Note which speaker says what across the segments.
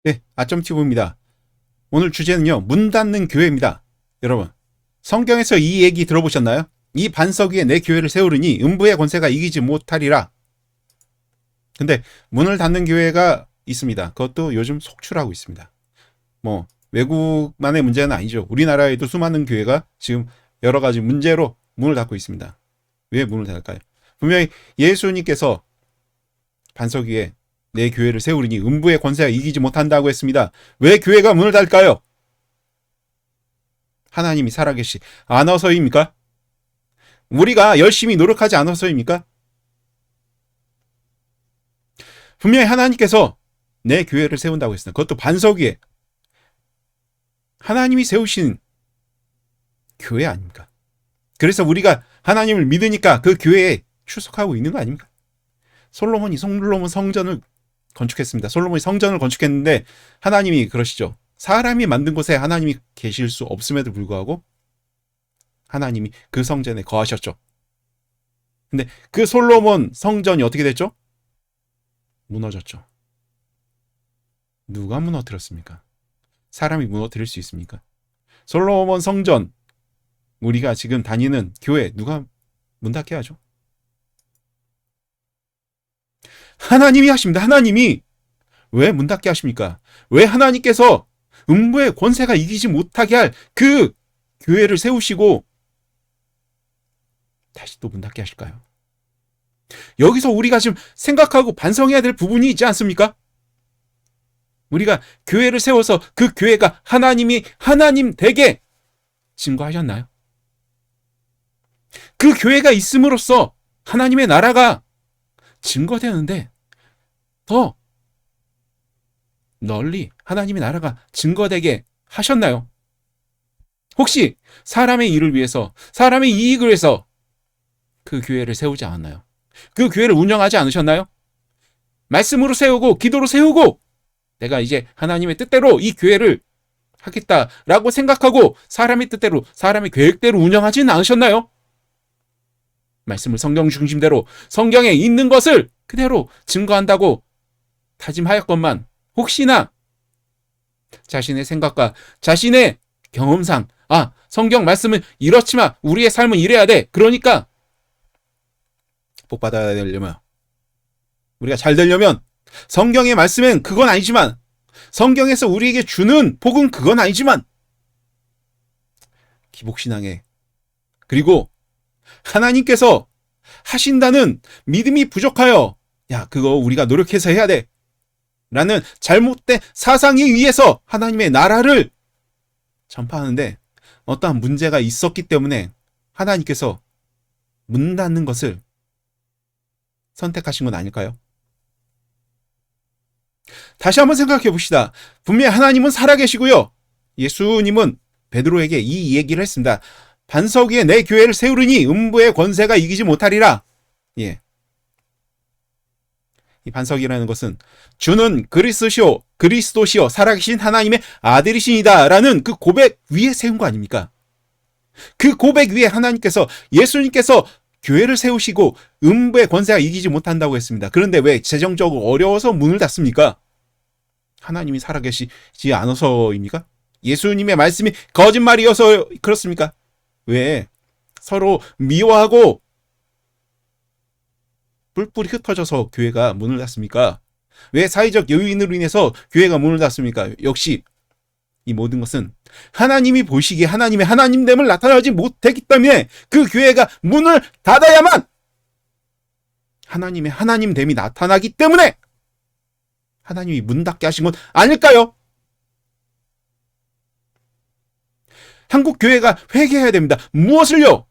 Speaker 1: 네, 아점티브입니다. 오늘 주제는요, 문 닫는 교회입니다. 여러분, 성경에서 이 얘기 들어보셨나요? 이 반석 위에 내 교회를 세우르니 음부의 권세가 이기지 못하리라. 근데 문을 닫는 교회가 있습니다. 그것도 요즘 속출하고 있습니다. 뭐 외국만의 문제는 아니죠. 우리나라에도 수많은 교회가 지금 여러 가지 문제로 문을 닫고 있습니다. 왜 문을 닫을까요? 분명히 예수님께서 반석 위에 내 교회를 세우리니 음부의 권세가 이기지 못한다고 했습니다. 왜 교회가 문을 닫을까요? 하나님이 살아계시 않아서입니까? 우리가 열심히 노력하지 않아서입니까? 분명히 하나님께서 내 교회를 세운다고 했습니다. 그것도 반석 위에 하나님이 세우신 교회 아닙니까? 그래서 우리가 하나님을 믿으니까 그 교회에 출석하고 있는 거 아닙니까? 솔로몬 성전을 건축했습니다. 솔로몬이 성전을 건축했는데 하나님이 그러시죠. 사람이 만든 곳에 하나님이 계실 수 없음에도 불구하고 하나님이 그 성전에 거하셨죠. 근데 그 솔로몬 성전이 어떻게 됐죠? 무너졌죠. 누가 무너뜨렸습니까? 사람이 무너뜨릴 수 있습니까? 솔로몬 성전, 우리가 지금 다니는 교회 누가 문 닫게 하죠? 하나님이 하십니다. 하나님이 왜 문 닫게 하십니까? 왜 하나님께서 음부의 권세가 이기지 못하게 할 그 교회를 세우시고 다시 또 문 닫게 하실까요? 여기서 우리가 지금 생각하고 반성해야 될 부분이 있지 않습니까? 우리가 교회를 세워서 그 교회가 하나님이 하나님 되게 증거하셨나요? 그 교회가 있음으로써 하나님의 나라가 증거되는데 더 널리 하나님의 나라가 증거되게 하셨나요? 혹시 사람의 일을 위해서, 사람의 이익을 위해서 그 교회를 세우지 않았나요? 그 교회를 운영하지 않으셨나요? 말씀으로 세우고 기도로 세우고 내가 이제 하나님의 뜻대로 이 교회를 하겠다라고 생각하고 사람의 뜻대로, 사람의 계획대로 운영하지는 않으셨나요? 말씀을 성경 중심대로 성경에 있는 것을 그대로 증거한다고 다짐하였건만 혹시나 자신의 생각과 자신의 경험상 성경 말씀은 이렇지만 우리의 삶은 이래야 돼. 그러니까 복 받아야 되려면, 우리가 잘 되려면 성경의 말씀은 그건 아니지만, 성경에서 우리에게 주는 복은 그건 아니지만, 기복신앙에 그리고 하나님께서 하신다는 믿음이 부족하여 그거 우리가 노력해서 해야 돼 라는 잘못된 사상에 의해서 하나님의 나라를 전파하는데 어떠한 문제가 있었기 때문에 하나님께서 문 닫는 것을 선택하신 건 아닐까요? 다시 한번 생각해 봅시다. 분명히 하나님은 살아계시고요. 예수님은 베드로에게 이 얘기를 했습니다. 반석 위에 내 교회를 세우르니 음부의 권세가 이기지 못하리라. 이 반석이라는 것은 주는 그리스도시요 살아계신 하나님의 아들이시니다 라는 그 고백 위에 세운 거 아닙니까? 그 고백 위에 하나님께서, 예수님께서 교회를 세우시고 음부의 권세가 이기지 못한다고 했습니다. 그런데 왜 재정적으로 어려워서 문을 닫습니까? 하나님이 살아계시지 않아서입니까? 예수님의 말씀이 거짓말이어서 그렇습니까? 왜 서로 미워하고 뿔뿔이 흩어져서 교회가 문을 닫습니까? 왜 사회적 요인으로 인해서 교회가 문을 닫습니까? 역시 이 모든 것은 하나님이 보시기에 하나님의 하나님됨을 나타나지 못했기 때문에 그 교회가 문을 닫아야만 하나님의 하나님됨이 나타나기 때문에 하나님이 문 닫게 하신 건 아닐까요? 한국 교회가 회개해야 됩니다. 무엇을요?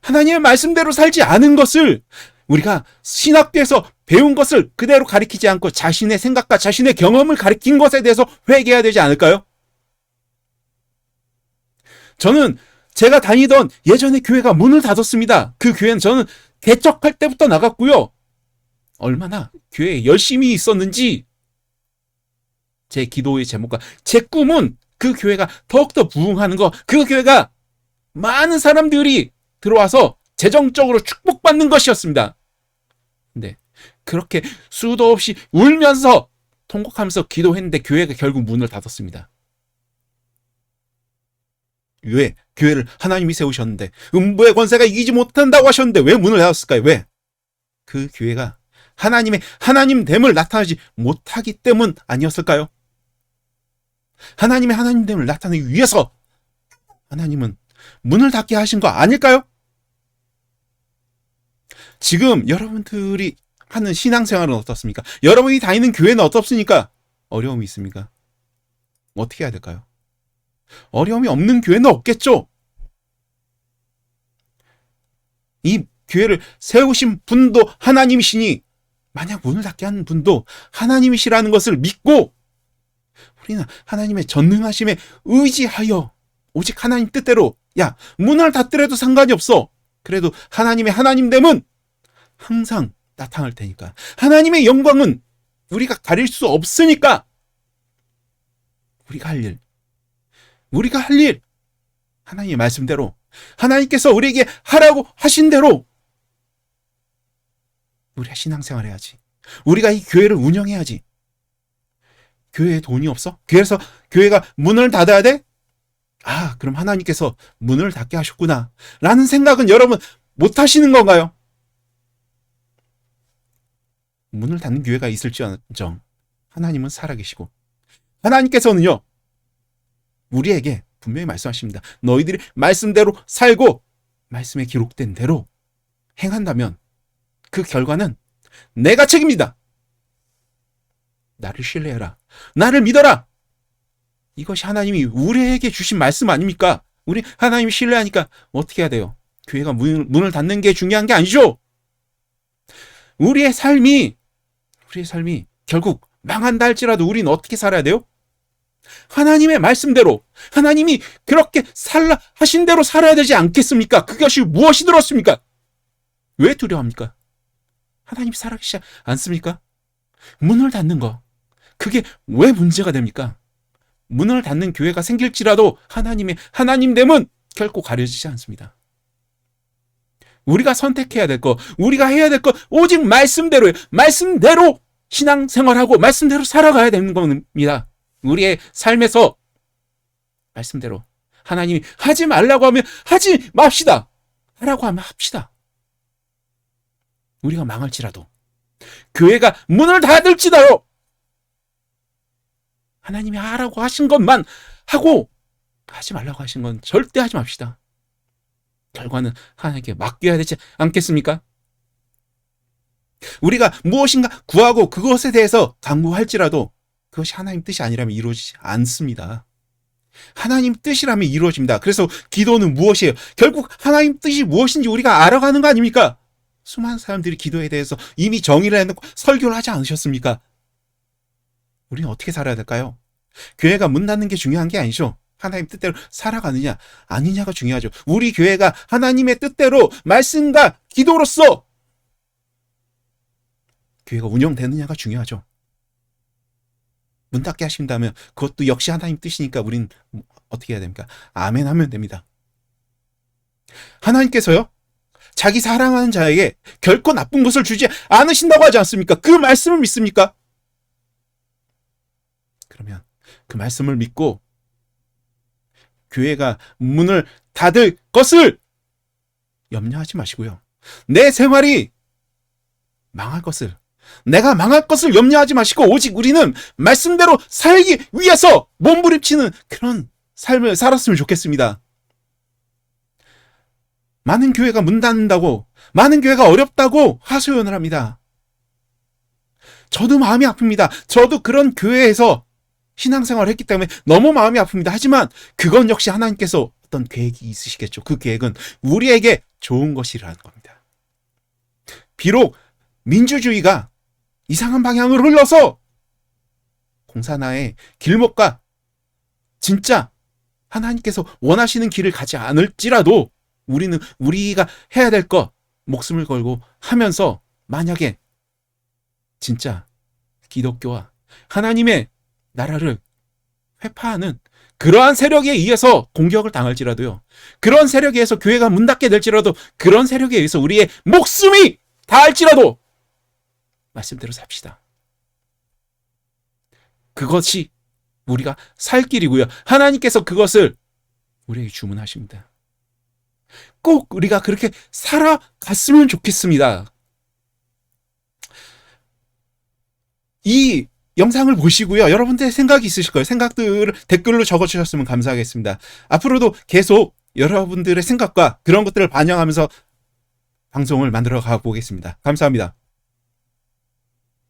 Speaker 1: 하나님의 말씀대로 살지 않은 것을, 우리가 신학교에서 배운 것을 그대로 가리키지 않고 자신의 생각과 자신의 경험을 가리킨 것에 대해서 회개해야 되지 않을까요? 저는 제가 다니던 예전에 교회가 문을 닫았습니다. 그 교회는 저는 개척할 때부터 나갔고요. 얼마나 교회에 열심히 있었는지 제 기도의 제목과 제 꿈은 그 교회가 더욱더 부흥하는 거, 그 교회가 많은 사람들이 들어와서 재정적으로 축복받는 것이었습니다. 근데 그렇게 수도 없이 울면서 통곡하면서 기도했는데 교회가 결국 문을 닫았습니다. 왜? 교회를 하나님이 세우셨는데, 음부의 권세가 이기지 못한다고 하셨는데 왜 문을 닫았을까요? 왜? 그 교회가 하나님의 하나님됨을 나타내지 못하기 때문 아니었을까요? 하나님의 하나님됨을 나타내기 위해서 하나님은 문을 닫게 하신 거 아닐까요? 지금 여러분들이 하는 신앙생활은 어떻습니까? 여러분이 다니는 교회는 어떻습니까? 어려움이 있습니까? 어떻게 해야 될까요? 어려움이 없는 교회는 없겠죠? 이 교회를 세우신 분도 하나님이시니 만약 문을 닫게 하는 분도 하나님이시라는 것을 믿고 우리는 하나님의 전능하심에 의지하여 오직 하나님 뜻대로 문을 닫더라도 상관이 없어. 그래도 하나님의 하나님됨은 항상 나타날 테니까. 하나님의 영광은 우리가 가릴 수 없으니까 우리가 할 일 하나님의 말씀대로 하나님께서 우리에게 하라고 하신 대로 우리가 신앙생활 해야지. 우리가 이 교회를 운영해야지. 교회에 돈이 없어? 그래서 교회가 문을 닫아야 돼? 그럼 하나님께서 문을 닫게 하셨구나 라는 생각은 여러분 못 하시는 건가요? 문을 닫는 교회가 있을지언정 하나님은 살아계시고 하나님께서는요 우리에게 분명히 말씀하십니다. 너희들이 말씀대로 살고 말씀에 기록된 대로 행한다면 그 결과는 내가 책임이다. 나를 신뢰해라. 나를 믿어라. 이것이 하나님이 우리에게 주신 말씀 아닙니까? 우리 하나님 신뢰하니까 어떻게 해야 돼요? 교회가 문을 닫는 게 중요한 게 아니죠. 우리의 삶이 결국 망한다 할지라도 우리는 어떻게 살아야 돼요? 하나님의 말씀대로 하나님이 그렇게 살라 하신 대로 살아야 되지 않겠습니까? 그것이 무엇이 들었습니까? 왜 두려워합니까? 하나님이 살아계시지 않습니까? 문을 닫는 거 그게 왜 문제가 됩니까? 문을 닫는 교회가 생길지라도 하나님의 하나님됨은 결코 가려지지 않습니다. 우리가 선택해야 될 거, 우리가 해야 될 거 오직 말씀대로예요. 말씀대로 신앙생활하고 말씀대로 살아가야 되는 겁니다. 우리의 삶에서 말씀대로 하나님이 하지 말라고 하면 하지 맙시다. 하라고 하면 합시다. 우리가 망할지라도 교회가 문을 닫을지라도 하나님이 하라고 하신 것만 하고 하지 말라고 하신 건 절대 하지 맙시다. 결과는 하나님께 맡겨야 되지 않겠습니까? 우리가 무엇인가 구하고 그것에 대해서 간구할지라도 그것이 하나님 뜻이 아니라면 이루어지지 않습니다. 하나님 뜻이라면 이루어집니다. 그래서 기도는 무엇이에요? 결국 하나님 뜻이 무엇인지 우리가 알아가는 거 아닙니까? 수많은 사람들이 기도에 대해서 이미 정의를 해놓고 설교를 하지 않으셨습니까? 우리는 어떻게 살아야 될까요? 교회가 문 닫는 게 중요한 게 아니죠. 하나님 뜻대로 살아가느냐 아니냐가 중요하죠. 우리 교회가 하나님의 뜻대로 말씀과 기도로서 교회가 운영되느냐가 중요하죠. 문 닫게 하신다면 그것도 역시 하나님 뜻이니까 우린 어떻게 해야 됩니까? 아멘 하면 됩니다. 하나님께서요 자기 사랑하는 자에게 결코 나쁜 것을 주지 않으신다고 하지 않습니까? 그 말씀을 믿습니까? 그러면 그 말씀을 믿고 교회가 문을 닫을 것을 염려하지 마시고요. 내 생활이 망할 것을, 내가 망할 것을 염려하지 마시고 오직 우리는 말씀대로 살기 위해서 몸부림치는 그런 삶을 살았으면 좋겠습니다. 많은 교회가 문 닫는다고, 많은 교회가 어렵다고 하소연을 합니다. 저도 마음이 아픕니다. 저도 그런 교회에서 신앙생활을 했기 때문에 너무 마음이 아픕니다. 하지만 그건 역시 하나님께서 어떤 계획이 있으시겠죠. 그 계획은 우리에게 좋은 것이라는 겁니다. 비록 민주주의가 이상한 방향으로 흘러서 공산화의 길목과 진짜 하나님께서 원하시는 길을 가지 않을지라도 우리는 우리가 해야 될 것 목숨을 걸고 하면서 만약에 진짜 기독교와 하나님의 나라를 회파하는 그러한 세력에 의해서 공격을 당할지라도요. 그런 세력에 의해서 교회가 문 닫게 될지라도 그런 세력에 의해서 우리의 목숨이 다할지라도 말씀대로 삽시다. 그것이 우리가 살 길이고요. 하나님께서 그것을 우리에게 주문하십니다. 꼭 우리가 그렇게 살아갔으면 좋겠습니다. 이 영상을 보시고요. 여러분들의 생각이 있으실 거예요. 생각들을 댓글로 적어주셨으면 감사하겠습니다. 앞으로도 계속 여러분들의 생각과 그런 것들을 반영하면서 방송을 만들어 가보겠습니다. 감사합니다.